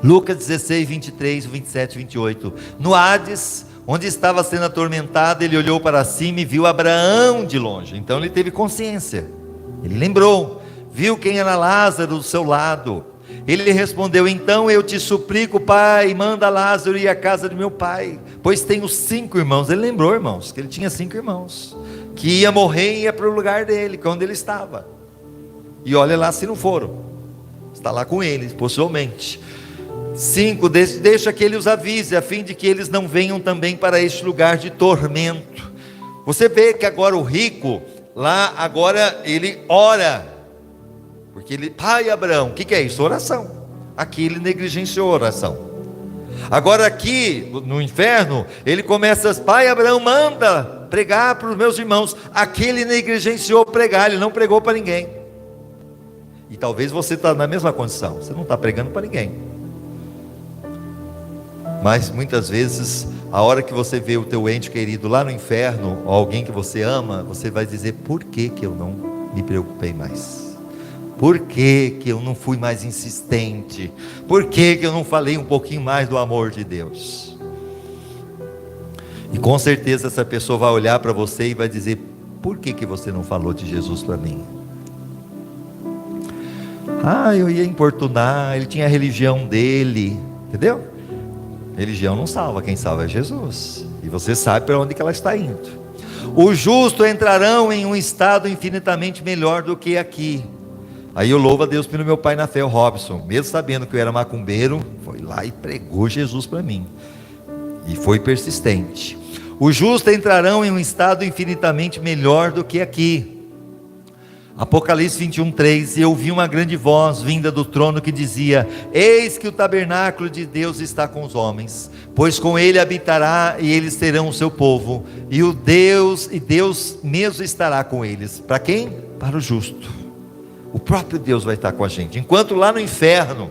Lucas 16, 23, 27, 28. No Hades, onde estava sendo atormentado, ele olhou para cima e viu Abraão de longe. Então ele teve consciência, ele lembrou, viu quem era Lázaro do seu lado. Ele lhe respondeu: então eu te suplico, pai, manda Lázaro ir à casa de meu pai, pois tenho 5 irmãos. Ele lembrou, irmãos, que ele tinha 5 irmãos, que ia morrer e ia para o lugar dele, que é onde ele estava. E olha lá se não foram. Está lá com eles, possivelmente. 5, deixa que ele os avise, a fim de que eles não venham também para este lugar de tormento. Você vê que agora o rico, lá agora ele ora, porque ele, pai Abraão, o que é isso? Oração. Aqui ele negligenciou a oração. Agora aqui no inferno, ele começa, pai Abraão, manda pregar para os meus irmãos. Aqui ele negligenciou pregar, ele não pregou para ninguém. E talvez você está na mesma condição, você não está pregando para ninguém. Mas muitas vezes, a hora que você vê o teu ente querido lá no inferno, ou alguém que você ama, você vai dizer: por que eu não me preocupei mais? Por que eu não fui mais insistente? Por que eu não falei um pouquinho mais do amor de Deus? E com certeza essa pessoa vai olhar para você e vai dizer: por que você não falou de Jesus para mim? Eu ia importunar, ele tinha a religião dele, entendeu? Religião não salva, quem salva é Jesus. E você sabe para onde que ela está indo. Os justos entrarão em um estado infinitamente melhor do que aqui. Aí eu louvo a Deus pelo meu pai na fé, o Robson, mesmo sabendo que eu era macumbeiro, foi lá e pregou Jesus para mim, e foi persistente. Os justos entrarão em um estado infinitamente melhor do que aqui. Apocalipse 21:3, e eu ouvi uma grande voz vinda do trono que dizia: eis que o tabernáculo de Deus está com os homens, pois com ele habitará, e eles serão o seu povo, e Deus mesmo estará com eles. Para quem? Para o justo. O próprio Deus vai estar com a gente. Enquanto lá no inferno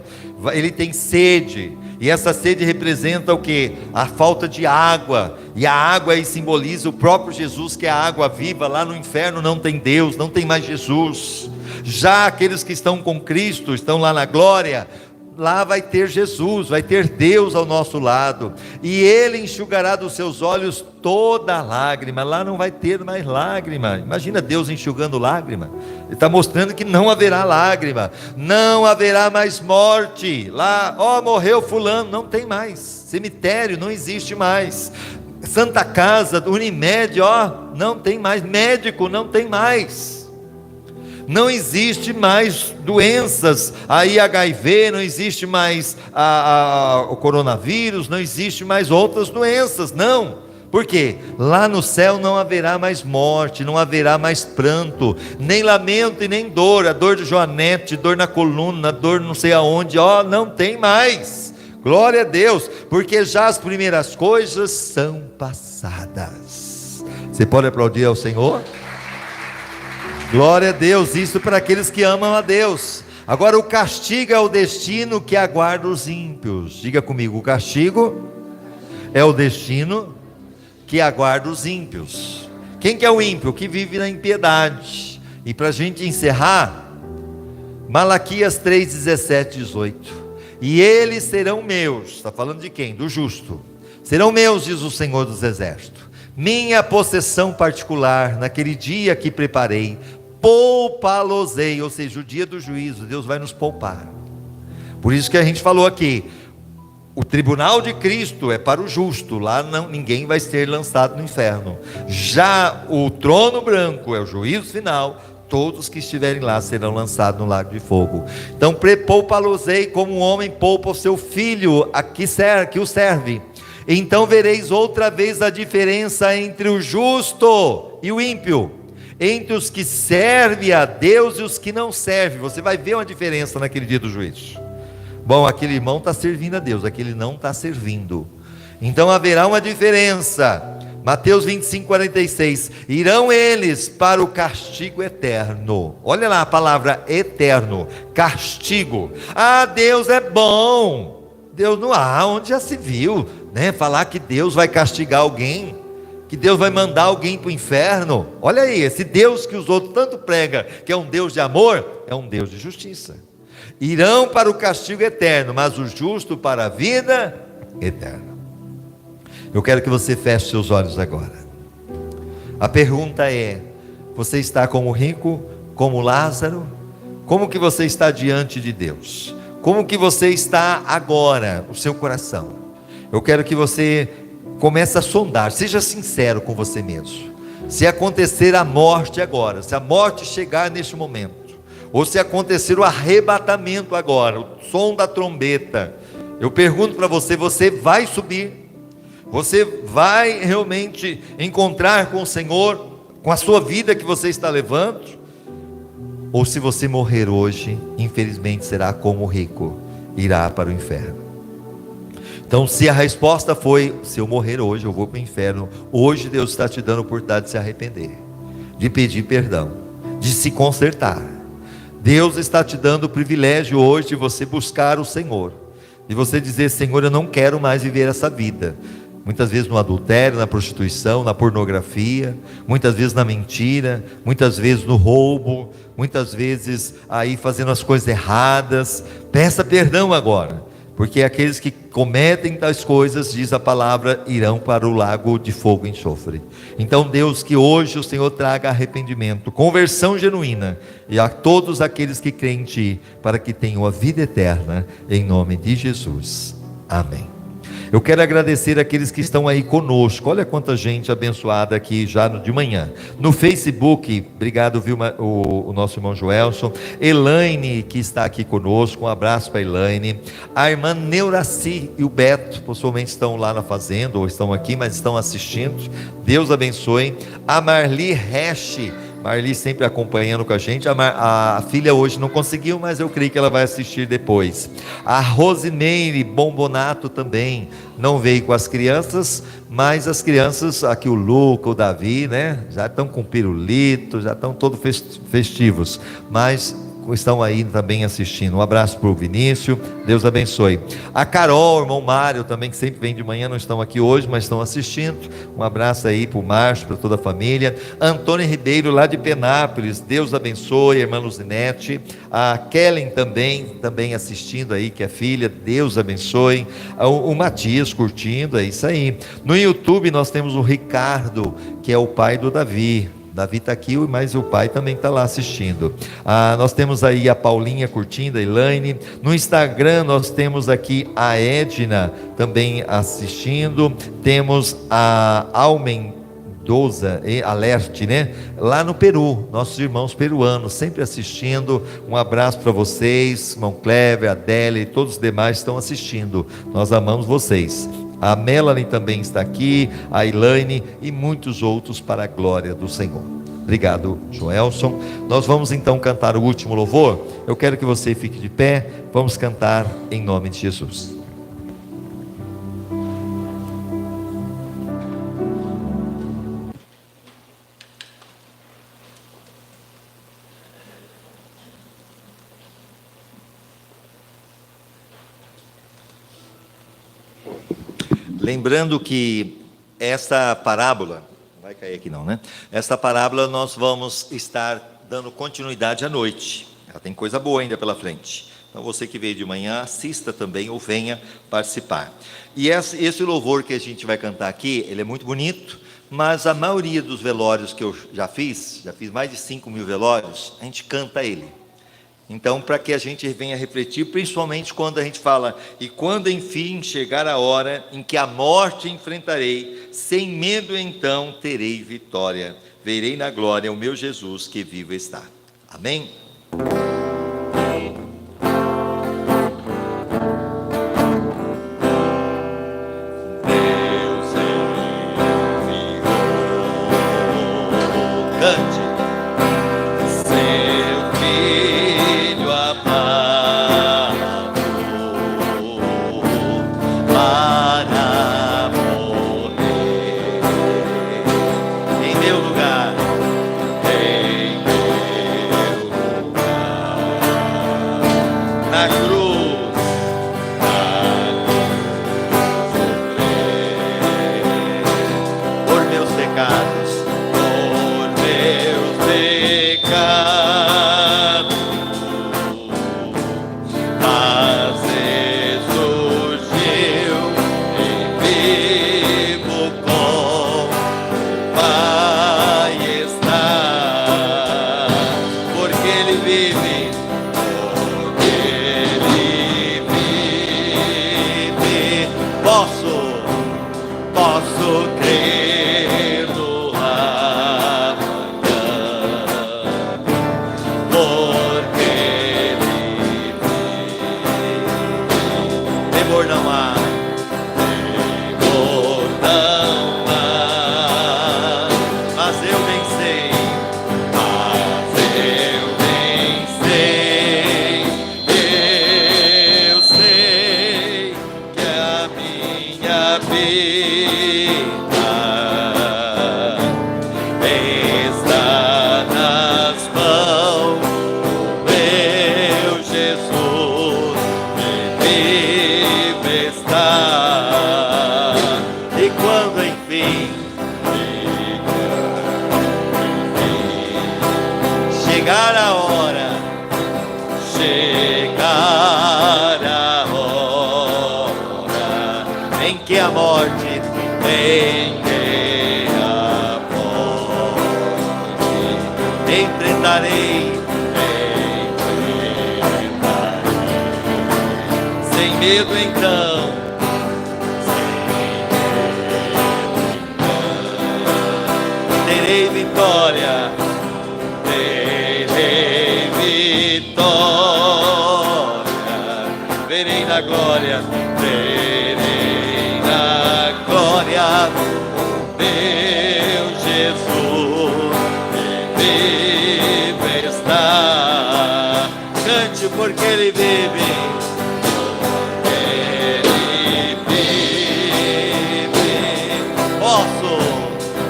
ele tem sede, e essa sede representa o que? A falta de água, e a água aí simboliza o próprio Jesus, que é a água viva. Lá no inferno não tem Deus, não tem mais Jesus. Já aqueles que estão com Cristo, estão lá na glória, lá vai ter Jesus, vai ter Deus ao nosso lado, e Ele enxugará dos seus olhos toda lágrima. Lá não vai ter mais lágrima. Imagina Deus enxugando lágrima. Ele está mostrando que não haverá lágrima, não haverá mais morte. Lá, morreu fulano, não tem mais. Cemitério não existe mais. Santa Casa, Unimed, não tem mais. Médico não tem mais. Não existe mais doenças, aí HIV, não existe mais o coronavírus, não existe mais outras doenças, não. Por quê? Lá no céu não haverá mais morte, não haverá mais pranto, nem lamento e nem dor. A dor de Joanete, dor na coluna, dor não sei aonde, não tem mais. Glória a Deus, porque já as primeiras coisas são passadas. Você pode aplaudir ao Senhor? Glória a Deus, isso para aqueles que amam a Deus. Agora, o castigo é o destino que aguarda os ímpios. Diga comigo, o castigo é o destino que aguarda os ímpios. Quem que é o ímpio? Que vive na impiedade. E para a gente encerrar, Malaquias 3, 17, 18. E eles serão meus. Está falando de quem? Do justo. Serão meus, diz o Senhor dos Exércitos, minha possessão particular, naquele dia que preparei, poupá-los-ei, ou seja, o dia do juízo, Deus vai nos poupar. Por isso que a gente falou aqui, o tribunal de Cristo é para o justo, lá ninguém vai ser lançado no inferno. Já o trono branco é o juízo final, todos que estiverem lá serão lançados no lago de fogo. Então, poupá-los-ei como um homem poupa o seu filho, que o serve. Então vereis outra vez a diferença entre o justo e o ímpio, entre os que servem a Deus e os que não servem. Você vai ver uma diferença naquele dia do juízo. Bom, aquele irmão está servindo a Deus, aquele não está servindo. Então haverá uma diferença. Mateus 25, 46. Irão eles para o castigo eterno. Olha lá a palavra eterno, castigo. Deus é bom. Deus não há, onde já se viu, falar que Deus vai castigar alguém, que Deus vai mandar alguém para o inferno. Olha aí, esse Deus que os outros tanto pregam, que é um Deus de amor, é um Deus de justiça. Irão para o castigo eterno, mas o justo para a vida eterna. Eu quero que você feche seus olhos agora. A pergunta é: você está como rico, como Lázaro? Como que você está diante de Deus? Como que você está agora, o seu coração? Eu quero que você comece a sondar, seja sincero com você mesmo. Se acontecer a morte agora, se a morte chegar neste momento, ou se acontecer o arrebatamento agora, o som da trombeta, eu pergunto para você, você vai subir? Você vai realmente encontrar com o Senhor, com a sua vida que você está levando? Ou se você morrer hoje, infelizmente será como o rico, irá para o inferno. Então, se a resposta foi: se eu morrer hoje, eu vou para o inferno, hoje Deus está te dando a oportunidade de se arrepender, de pedir perdão, de se consertar. Deus está te dando o privilégio hoje de você buscar o Senhor, de você dizer: Senhor, eu não quero mais viver essa vida. Muitas vezes no adultério, na prostituição, na pornografia, muitas vezes na mentira, muitas vezes no roubo, muitas vezes aí fazendo as coisas erradas. Peça perdão agora. porque aqueles que cometem tais coisas, diz a palavra, irão para o lago de fogo e enxofre. Então Deus, que hoje o Senhor traga arrependimento, conversão genuína, e a todos aqueles que creem em Ti, para que tenham a vida eterna, em nome de Jesus, amém. Eu quero agradecer aqueles que estão aí conosco. Olha quanta gente abençoada aqui já de manhã. No Facebook, obrigado, viu, o nosso irmão Joelson. Elaine, que está aqui conosco, um abraço para Elaine. A irmã Neuraci e o Beto, possivelmente estão lá na fazenda, ou estão aqui, mas estão assistindo. Deus abençoe. A Marli Resch, Marli sempre acompanhando com a gente. A filha hoje não conseguiu, mas eu creio que ela vai assistir depois. A Rosimeire Bombonato também não veio com as crianças, mas as crianças, aqui o Luca, o Davi, né, já estão com pirulito, já estão todos festivos, mas estão aí também assistindo. Um abraço para o Vinícius, Deus abençoe. A Carol, o irmão Mário também, que sempre vem de manhã, não estão aqui hoje, mas estão assistindo. Um abraço aí para o Márcio, para toda a família. Antônio Ribeiro, lá de Penápolis, Deus abençoe. A irmã Luzinete. A Kellen também assistindo aí, que é filha, Deus abençoe. O Matias curtindo, é isso aí. No YouTube nós temos o Ricardo, que é o pai do Davi. Davi está aqui, mas o pai também está lá assistindo. Nós temos aí a Paulinha curtindo, a Elaine. No Instagram nós temos aqui a Edna também assistindo. Temos a Almendoza, Alerte, né? Lá no Peru, nossos irmãos peruanos sempre assistindo. Um abraço para vocês, irmão Cleber, Adélia e todos os demais estão assistindo. Nós amamos vocês. A Melanie também está aqui, a Elaine e muitos outros, para a glória do Senhor. Obrigado, Joelson. Nós vamos então cantar o último louvor. Eu quero que você fique de pé. Vamos cantar em nome de Jesus. Lembrando que essa parábola, não vai cair aqui não, né? Essa parábola nós vamos estar dando continuidade à noite. Ela tem coisa boa ainda pela frente. Então você que veio de manhã, assista também ou venha participar. E esse louvor que a gente vai cantar aqui, ele é muito bonito, mas a maioria dos velórios que eu já fiz mais de 5.000 velórios, a gente canta ele. Então, para que a gente venha refletir, principalmente quando a gente fala: e quando enfim chegar a hora em que a morte enfrentarei, sem medo então terei vitória, verei na glória o meu Jesus que vivo está. Amém? Deus enviou, cante. Mas eu vencei, medo então. Terei vitória, terei vitória, verei na glória, verei na glória, meu Jesus, vive está, cante porque Ele vive.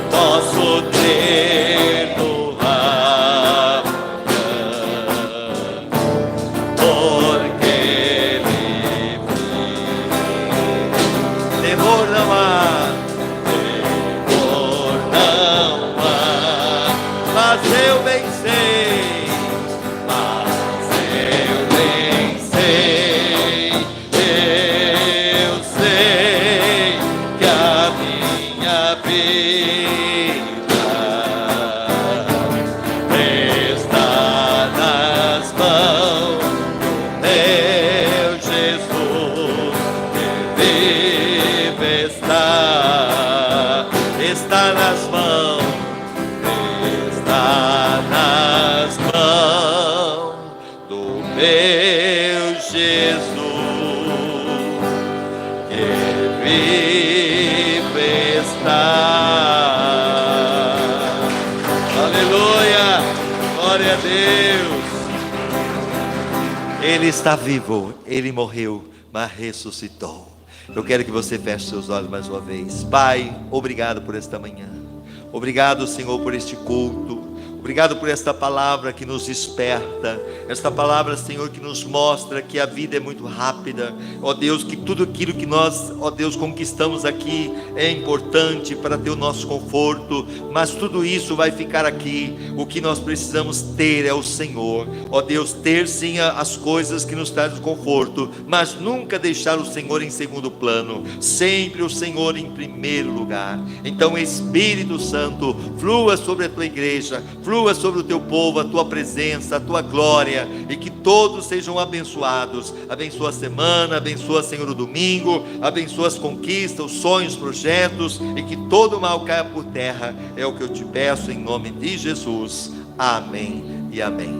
Posso ter no amanhã, porque Ele vive. Temor não há, mas eu vencei, eu sei que a minha vida está nas mãos do meu Jesus, que vive está nas mãos, do meu Jesus, que vive está. Aleluia, glória a Deus. Ele está vivo, Ele morreu, mas ressuscitou. Eu quero que você feche seus olhos mais uma vez. Pai, obrigado por esta manhã. Obrigado, Senhor, por este culto. Obrigado por esta palavra que nos desperta, esta palavra, Senhor, que nos mostra que a vida é muito rápida, ó Deus, que tudo aquilo que nós, ó Deus, conquistamos aqui é importante para ter o nosso conforto, mas tudo isso vai ficar aqui. O que nós precisamos ter é o Senhor, ó Deus, ter sim as coisas que nos trazem conforto, mas nunca deixar o Senhor em segundo plano, sempre o Senhor em primeiro lugar. Então, Espírito Santo, flua sobre a tua igreja, flua sobre o teu povo, a tua presença, a tua glória, e que todos sejam abençoados. Abençoa a semana, abençoa, Senhor, o domingo, abençoa as conquistas, os sonhos, os projetos, e que todo mal caia por terra. É o que eu te peço em nome de Jesus. Amém e amém.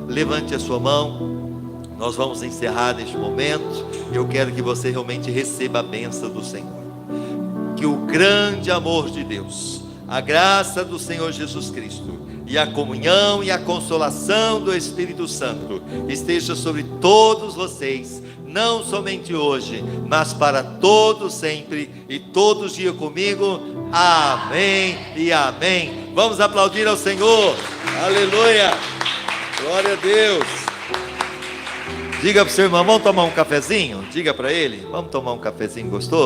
Levante a sua mão. Nós vamos encerrar neste momento. Eu quero que você realmente receba a bênção do Senhor. Que o grande amor de Deus, a graça do Senhor Jesus Cristo e a comunhão e a consolação do Espírito Santo esteja sobre todos vocês, não somente hoje, mas para todos sempre, e todos dias comigo. Amém e amém. Vamos aplaudir ao Senhor. Aleluia, glória a Deus. Diga para o seu irmão, vamos tomar um cafezinho? Diga para ele, vamos tomar um cafezinho gostoso?